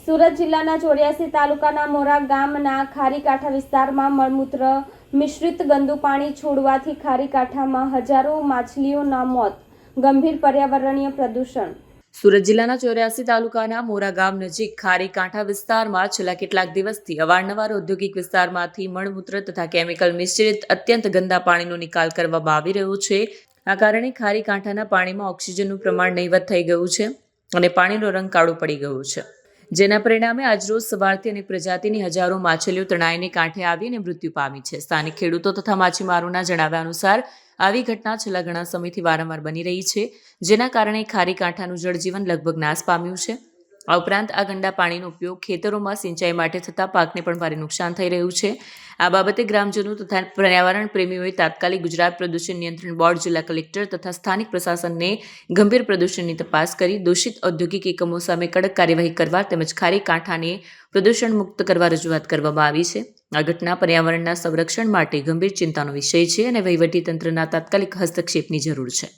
સુરત જિલ્લાના 84 તાલુકાના મોરા ગામના ખારીકાંઠા વિસ્તારમાં મળમૂત્ર મિશ્રિત ગંદુ પાણી છોડવાથી ખારીકાંઠામાં હજારો માછલીઓના મોત, ગંભીર પર્યાવરણીય પ્રદૂષણ। સુરત જિલ્લાના 84 તાલુકાના મોરા ગામ નજીક ખારીકાંઠા વિસ્તારમાં છેલ્લા કેટલાક દિવસથી અવારનવાર ઔદ્યોગિક વિસ્તારમાંથી મળમૂત્ર તથા કેમિકલ મિશ્રિત અત્યંત ગંદા પાણીનો નિકાલ કરવામાં આવી રહ્યો છે। આ કારણે ખારીકાંઠાના પાણીમાં ઓક્સિજનનું પ્રમાણ નહીવત થઈ ગયું છે અને પાણીનો રંગ કાળો પડી ગયો છે, જેના પરિણામે આજરોજ સવારથી અનેક પ્રજાતિની હજારો માછલીઓ તણાઈને કાંઠે આવી અને મૃત્યુ પામી છે। સ્થાનિક ખેડૂતો તથા માછીમારોના જણાવ્યા અનુસાર આવી ઘટના છેલ્લા ઘણા સમયથી વારંવાર બની રહી છે, જેના કારણે ખારીકાંઠાનું જળજીવન લગભગ નાશ પામ્યું છે। આ ઉપરાંત આ ગંદા પાણીનો ઉપયોગ ખેતરોમાં સિંચાઈ માટે થતા પાકને પણ ભારે નુકસાન થઈ રહ્યું છે। આ બાબતે ગ્રામજનો તથા પર્યાવરણ પ્રેમીઓએ તાત્કાલિક ગુજરાત પ્રદૂષણ નિયંત્રણ બોર્ડ, જિલ્લા કલેક્ટર તથા સ્થાનિક પ્રશાસનને ગંભીર પ્રદૂષણની તપાસ કરી દૂષિત ઔદ્યોગિક એકમો સામે કડક કાર્યવાહી કરવા તેમજ ખારીકાંઠાને પ્રદૂષણ મુક્ત કરવા રજૂઆત કરવામાં આવી છે। આ ઘટના પર્યાવરણના સંરક્ષણ માટે ગંભીર ચિંતાનો વિષય છે અને વહીવટીતંત્રના તાત્કાલિક હસ્તક્ષેપની જરૂર છે।